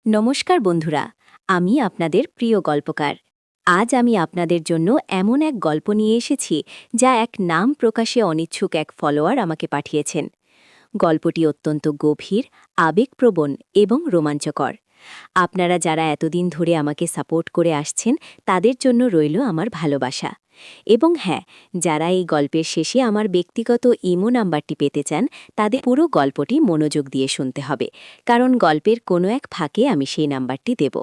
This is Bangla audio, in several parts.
নমস্কার বন্ধুরা, আমি আপনাদের প্রিয় গল্পকার। আজ আমি আপনাদের জন্য এমন এক গল্প নিয়ে এসেছি যা এক নাম প্রকাশে অনিচ্ছুক এক ফলোয়ার আমাকে পাঠিয়েছেন। গল্পটি অত্যন্ত গভীর, আবেগপ্রবণ এবং রোমাঞ্চকর। আপনারা যারা এতদিন ধরে আমাকে সাপোর্ট করে আসছেন তাদের জন্য রইল আমার ভালোবাসা। এবং হ্যাঁ, যারা এই গল্পের শেষে আমার ব্যক্তিগত ইমো নাম্বারটি পেতে চান তাদের পুরো গল্পটি মনোযোগ দিয়ে শুনতে হবে, কারণ গল্পের কোনো এক ফাঁকে আমি সেই নাম্বারটি দেব।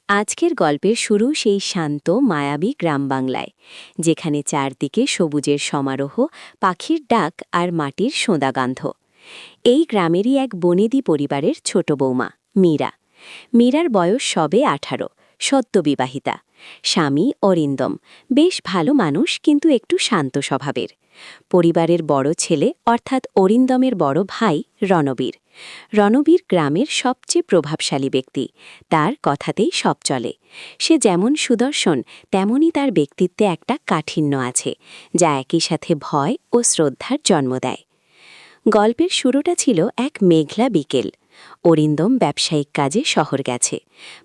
আজকের গল্পের শুরু সেই শান্ত মায়াবী গ্রাম বাংলায়, যেখানে চারদিকে সবুজের সমারোহ, পাখির ডাক আর মাটির সোঁদাগন্ধ। এই গ্রামেরই এক বনেদি পরিবারের ছোট বৌমা মীরা। মীরার বয়স সবে 18, সদ্য বিবাহিতা। স্বামী অরিন্দম বেশ ভালো মানুষ, কিন্তু একটু শান্ত স্বভাবের। পরিবারের বড় ছেলে অর্থাৎ অরিন্দমের বড় ভাই রণবীর। রণবীর গ্রামের সবচেয়ে প্রভাবশালী ব্যক্তি, তার কথাতেই সব চলে। সে যেমন সুদর্শন, তেমনই তার ব্যক্তিত্বে একটা কাঠিন্য আছে, যা একই সাথে ভয় ও শ্রদ্ধার জন্ম দেয়। গল্পের শুরুটা ছিল এক মেঘলা বিকেল। অরিন্দম ব্যবসায়িক কাজে শহর গেছে।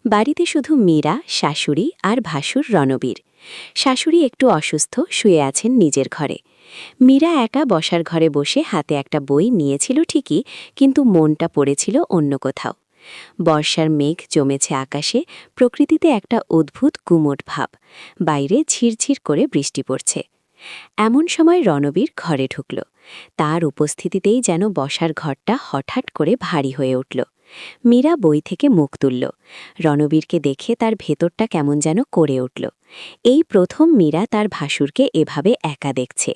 বাড়িতে শুধু মীরা, শাশুড়ি আর ভাসুর রণবীর। শাশুড়ি একটু অসুস্থ, শুয়ে আছেন নিজের ঘরে। মীরা একা বসার ঘরে বসে হাতে একটা বই নিয়েছিল ঠিকই, কিন্তু মনটা পড়েছিল অন্য কোথাও। বর্ষার মেঘ জমেছে আকাশে, প্রকৃতিতে একটা অদ্ভুত গুমোট ভাব। বাইরে ঝিরঝির করে বৃষ্টি পড়ছে। এমন সময় রণবীর ঘরে ঢুকল। তার উপস্থিতিতেই যেন বসার ঘরটা হঠাৎ করে ভারী হয়ে উঠল। মীরা বই থেকে মুখ তুলল। রণবীরকে দেখে তার ভেতরটা কেমন যেন করে উঠল। এই প্রথম মীরা তার ভাসুরকে এভাবে একা দেখছে।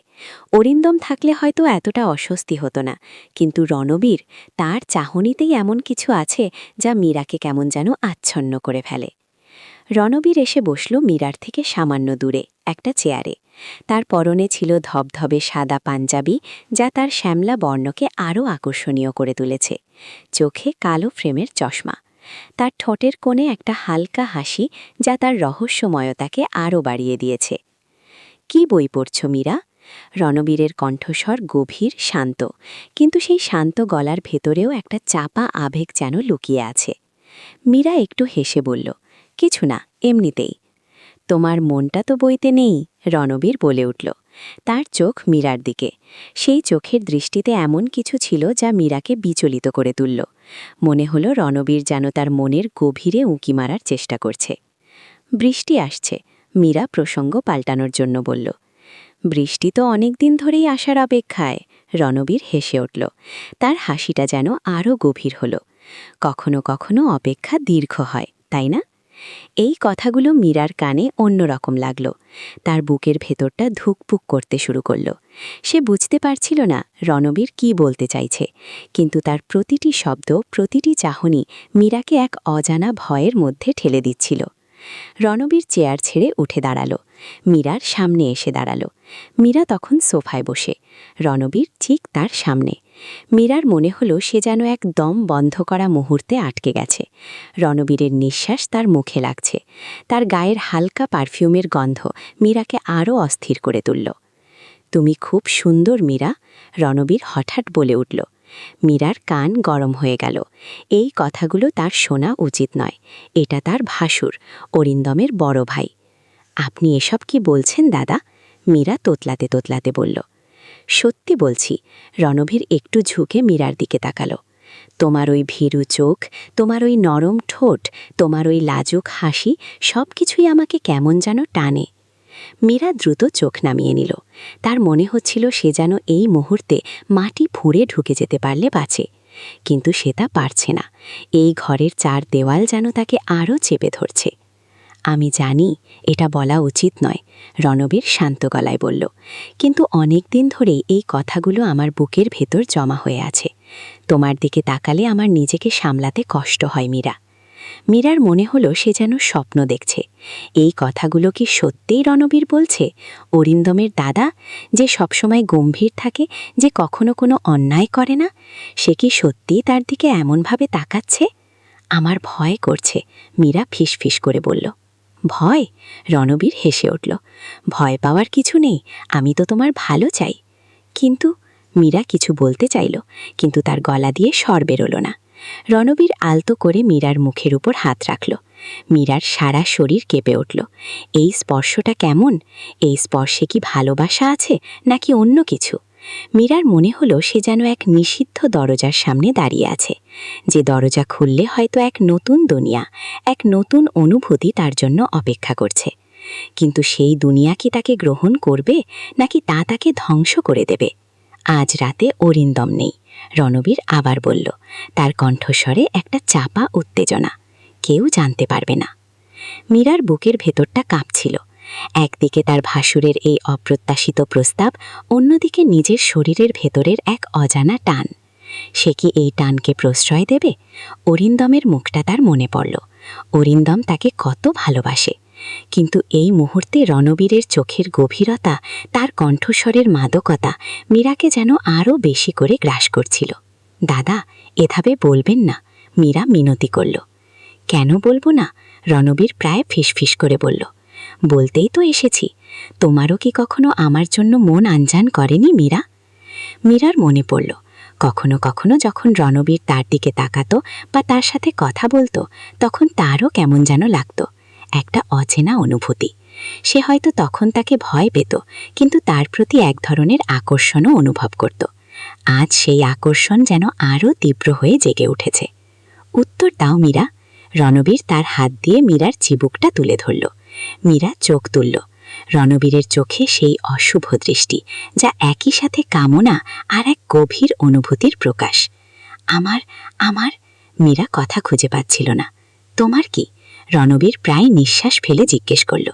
অরিন্দম থাকলে হয়তো এতটা অস্বস্তি হতো না, কিন্তু রণবীর, তার চাহনিতেই এমন কিছু আছে যা মীরাকে কেমন যেন আচ্ছন্ন করে ফেলে। রণবীর এসে বসল মীরার থেকে সামান্য দূরে একটা চেয়ারে। তার পরনে ছিল ধবধবে সাদা পাঞ্জাবি, যা তার শ্যামলা বর্ণকে আরও আকর্ষণীয় করে তুলেছে। চোখে কালো ফ্রেমের চশমা। তার ঠোঁটের কোণে একটা হালকা হাসি, যা তার রহস্যময়তাকে আরও বাড়িয়ে দিয়েছে। কি বই পড়ছ মীরা? রণবীরের কণ্ঠস্বর গভীর, শান্ত, কিন্তু সেই শান্ত গলার ভেতরেও একটা চাপা আবেগ যেন লুকিয়ে আছে। মীরা একটু হেসে বলল, কিছু না, এমনিতেই। তোমার মনটা তো বইতে নেই, রণবীর বলে উঠল। তার চোখ মীরার দিকে। সেই চোখের দৃষ্টিতে এমন কিছু ছিল যা মীরাকে বিচলিত করে তুলল। মনে হলো রণবীর যেন তার মনের গভীরে উঁকি মারার চেষ্টা করছে। বৃষ্টি আসছে, মীরা প্রসঙ্গ পাল্টানোর জন্য বলল। বৃষ্টি তো অনেক দিন ধরেই আসার অপেক্ষায়, রণবীর হেসে উঠল। তার হাসিটা যেন আরও গভীর হল। কখনো কখনো অপেক্ষা দীর্ঘ হয়, তাই না? এই কথাগুলো মীরার কানে অন্যরকম লাগল। তার বুকের ভেতরটা ধুকপুক করতে শুরু করল। সে বুঝতে পারছিল না রণবীর কি বলতে চাইছে, কিন্তু তার প্রতিটি শব্দ, প্রতিটি চাহনি মীরাকে এক অজানা ভয়ের মধ্যে ঠেলে দিচ্ছিল। রণবীর চেয়ার ছেড়ে উঠে দাঁড়াল। মীরার সামনে এসে দাঁড়াল। মীরা তখন সোফায় বসে, রণবীর ঠিক তার সামনে। মীরার মনে হলো সে যেন এক দম বন্ধ করা মুহূর্তে আটকে গেছে। রণবীরের নিঃশ্বাস তার মুখে লাগছে। তার গায়ের হালকা পারফিউমের গন্ধ মীরাকে আরও অস্থির করে তুলল। তুমি খুব সুন্দর মীরা, রণবীর হঠাৎ বলে উঠল। মীরার কান গরম হয়ে গেল। এই কথাগুলো তার শোনা উচিত নয়। এটা তার ভাসুর, অরিন্দমের বড় ভাই। আপনি এসব কি বলছেন দাদা? মীরা তোতলাতে তোতলাতে বলল। সত্যি বলছি, রণবীর একটু ঝুঁকে মীরার দিকে তাকাল। তোমার ওই ভীরু চোখ, তোমার ওই নরম ঠোঁট, তোমার ওই লাজুক হাসি, সব কিছুই আমাকে কেমন যেন টানে। মীরা দ্রুত চোখ নামিয়ে নিল। তার মনে হচ্ছিল সে যেন এই মুহূর্তে মাটি ফুঁড়ে ঢুকে যেতে পারলে বাঁচে, কিন্তু সে তা পারছে না। এই ঘরের চার দেওয়াল যেন তাকে আরও চেপে ধরছে। আমি জানি এটা বলা উচিত নয়, রণবীর শান্ত গলায় বলল, কিন্তু অনেক দিন ধরেই এই কথাগুলো আমার বুকের ভেতর জমা হয়ে আছে। তোমার দিকে তাকালে আমার নিজেকে সামলাতে কষ্ট হয় মীরা। মীরার মনে হলো সে যেন স্বপ্ন দেখছে। এই কথাগুলো কি সত্যিই রণবীর বলছে? অরিন্দমের দাদা, যে সবসময় গম্ভীর থাকে, যে কখনো কোনো অন্যায় করে না, সে কি সত্যিই তার দিকে এমনভাবে তাকাচ্ছে? আমার ভয় করছে, মীরা ফিসফিস করে বলল। ভয়? রণবীর হেসে উঠল। ভয় পাওয়ার কিছু নেই, আমি তো তোমার ভালো চাই। কিন্তু মীরা কিছু বলতে চাইল, কিন্তু তার গলা দিয়ে স্বর বেরোল না। রণবীর আলতো করে মীরার মুখের উপর হাত রাখল। মীরার সারা শরীর কেঁপে উঠল। এই স্পর্শটা কেমন? এই স্পর্শে কি ভালোবাসা আছে নাকি অন্য কিছু? মীরার মনে হলো সে যেন এক নিষিদ্ধ দরজার সামনে দাঁড়িয়ে আছে, যে দরজা খুললে হয়তো এক নতুন দুনিয়া, এক নতুন অনুভূতি তার জন্য অপেক্ষা করছে। কিন্তু সেই দুনিয়া কি তাকে গ্রহণ করবে নাকি তা তাকে ধ্বংস করে দেবে? আজ রাতে অরিন্দম নেই, রণবীর আবার বলল, তার কণ্ঠস্বরে একটা চাপা উত্তেজনা। কেউ জানতে পারবে না। মীরার বুকের ভেতরটা কাঁপছিল। একদিকে তার ভাসুরের এই অপ্রত্যাশিত প্রস্তাব, অন্যদিকে নিজের শরীরের ভেতরের এক অজানা টান। সে কি এই টানকে প্রশ্রয় দেবে? অরিন্দমের মুখটা তার মনে পড়ল। অরিন্দম তাকে কত ভালোবাসে। কিন্তু এই মুহূর্তে রণবীরের চোখের গভীরতা, তার কণ্ঠস্বরের মাদকতা মীরাকে যেন আরও বেশি করে গ্রাস করছিল। দাদা, এভাবে বলবেন না, মীরা মিনতি করল। কেন বলবো না? রণবীর প্রায় ফিসফিস করে বলল। বলতেই তো এসেছি। তোমারও কি কখনো আমার জন্য মন আনজান করেনি মীরা? মীরার মনে পড়ল, কখনো কখনো যখন রণবীর তার দিকে তাকাতো বা তার সাথে কথা বলতো, তখন তারও কেমন যেন লাগতো, একটা অচেনা অনুভূতি। সে হয়তো তখন তাকে ভয় পেত, কিন্তু তার প্রতি এক ধরনের আকর্ষণও অনুভব করত। আজ সেই আকর্ষণ যেন আরও তীব্র হয়ে জেগে উঠেছে। উত্তর দাও মীরা। রণবীর তার হাত দিয়ে মীরার চিবুকটা তুলে ধরল। মীরা চোখ তুলল। রণবীরের চোখে সেই অশুভ দৃষ্টি, যা একই সাথে কামনা আর এক গভীর অনুভূতির প্রকাশ। আমার আমার মীরা কথা খুঁজে পাচ্ছিল না। তোমার কি? রণবীর প্রায় নিঃশ্বাস ফেলে জিজ্ঞেস করল।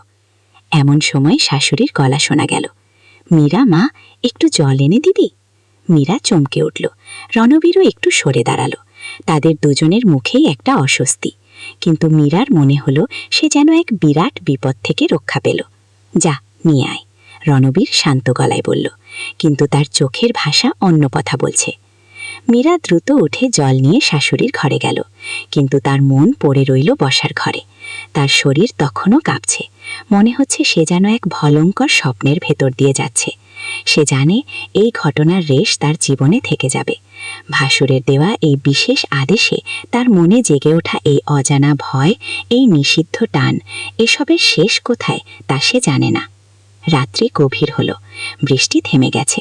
এমন সময় শাশুড়ির গলা শোনা গেল। মীরা মা, একটু জল এনে দিবি? মীরা চমকে উঠল। রণবীরও একটু সরে দাঁড়ালো। তাদের দুজনের মুখেই একটা অস্বস্তি, কিন্তু মীরার মনে হলো সে যেন এক বিরাট বিপদ থেকে রক্ষা পেল। যা, নিয়ে আয়, রণবীর শান্ত গলায় বলল, কিন্তু তার চোখের ভাষা অন্য কথা বলছে। মীরা দ্রুত উঠে জল নিয়ে শাশুড়ির ঘরে গেল, কিন্তু তার মন পড়ে রইল বসার ঘরে। তার শরীর তখনও কাঁপছে। মনে হচ্ছে সে যেন এক ভয়ঙ্কর স্বপ্নের ভেতর দিয়ে যাচ্ছে। সে জানে এই ঘটনার রেশ তার জীবনে থেকে যাবে। ভাসুরের দেওয়া এই বিশেষ আদেশে তার মনে জেগে ওঠা এই অজানা ভয়, এই নিষিদ্ধ টান, এসবের শেষ কোথায় তা সে জানে না। রাত্রি গভীর হলো, বৃষ্টি থেমে গেছে,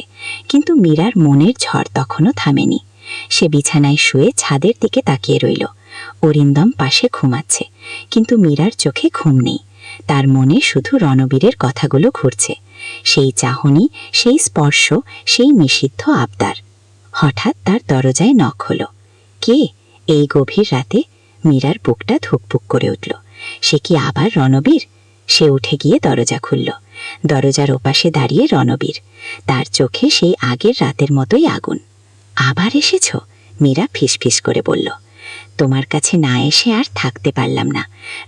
কিন্তু মীরার মনের ঝড় তখনও থামেনি। সে বিছানায় শুয়ে ছাদের দিকে তাকিয়ে রইল। অরিন্দম পাশে ঘুমাচ্ছে, কিন্তু মীরার চোখে ঘুম নেই। তার মনে শুধু রণবীরের কথাগুলো ঘুরছে, সেই চাহনি, সেই স্পর্শ, সেই নিষিদ্ধ আবদার। হঠাৎ তার দরজায় নখ হলো। কে? এই গভীর রাতে? মীরার বুকটা ধুকপুক করে উঠল। সে কি আবার রণবীর? সে উঠে গিয়ে দরজা খুলল। দরজার ওপাশে দাঁড়িয়ে রণবীর, তার চোখে সেই আগের রাতের মতোই আগুন। আবার এসেছ? মীরা ফিসফিস করে বলল। তোমার কাছে না এসে আর থাকতে পারলাম না,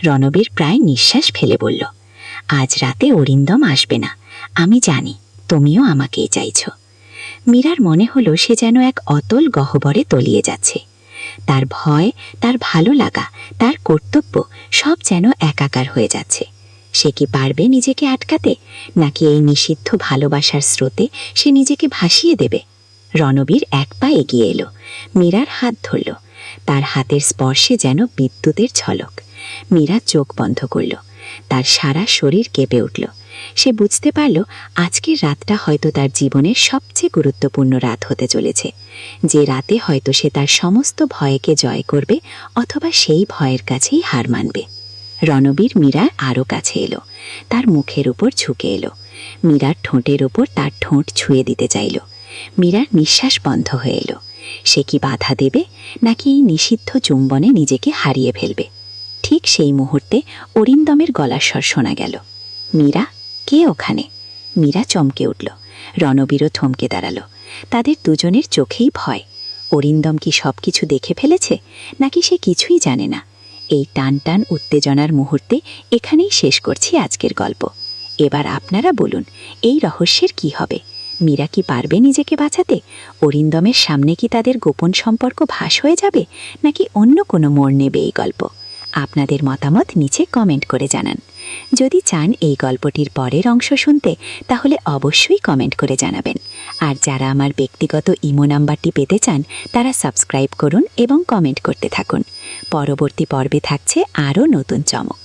রণবীর প্রায় নিঃশ্বাস ফেলে বলল। আজ রাতে অরিন্দম আসবে না, আমি জানি, তুমিও আমাকেই চাইছ। মীরার মনে হলো সে যেন এক অতল গহ্বরে তলিয়ে যাচ্ছে। তার ভয়, তার ভালো লাগা, তার কর্তব্য সব যেন একাকার হয়ে যাচ্ছে। সে কি পারবে নিজেকে আটকাতে, নাকি এই নিষিদ্ধ ভালোবাসার স্রোতে সে নিজেকে ভাসিয়ে দেবে? রণবীর এক পা এগিয়ে এলো, মীরার হাত ধরল। তার হাতের স্পর্শে যেন বিদ্যুতের ঝলক। মীরা চোখ বন্ধ করল। তার সারা শরীর কেঁপে উঠল। সে বুঝতে পারল আজকের রাতটা হয়তো তার জীবনের সবচেয়ে গুরুত্বপূর্ণ রাত হতে চলেছে, যে রাতে হয়তো সে তার সমস্ত ভয়কে জয় করবে, অথবা সেই ভয়ের কাছেই হার মানবে। রণবীর মীরার আরও কাছে এলো, তার মুখের উপর ঝুঁকে এলো। মীরার ঠোঁটের ওপর তার ঠোঁট ছুঁয়ে দিতে চাইল। মীরার নিঃশ্বাস বন্ধ হয়ে এলো। সে কি বাধা দেবে, নাকি এই নিষিদ্ধ চুম্বনে নিজেকে হারিয়ে ফেলবে? ঠিক সেই মুহূর্তে অরিন্দমের গলার স্বর শোনা গেল। মীরা, কে ওখানে? মীরা চমকে উঠল। রণবীরও থমকে দাঁড়ালো। তাদের দুজনের চোখেই ভয়। অরিন্দম কি সব কিছু দেখে ফেলেছে, নাকি সে কিছুই জানে না? এই টান টান উত্তেজনার মুহূর্তে এখানেই শেষ করছি আজকের গল্প। এবার আপনারা বলুন, এই রহস্যের কি হবে? মীরা কি পারবে নিজেকে বাঁচাতে? অরিন্দমের সামনে কি তাদের গোপন সম্পর্ক ফাঁস হয়ে যাবে, নাকি অন্য কোনো মোড় নেবে এই গল্প? আপনাদের মতামত নিচে কমেন্ট করে জানান। যদি চান এই গল্পটির পরের অংশ শুনতে তাহলে অবশ্যই কমেন্ট করে জানাবেন। আর যারা আমার ব্যক্তিগত ইমো নাম্বারটি পেতে চান তারা সাবস্ক্রাইব করুন এবং কমেন্ট করতে থাকুন। পরবর্তী পর্বে থাকছে আরও নতুন চমক।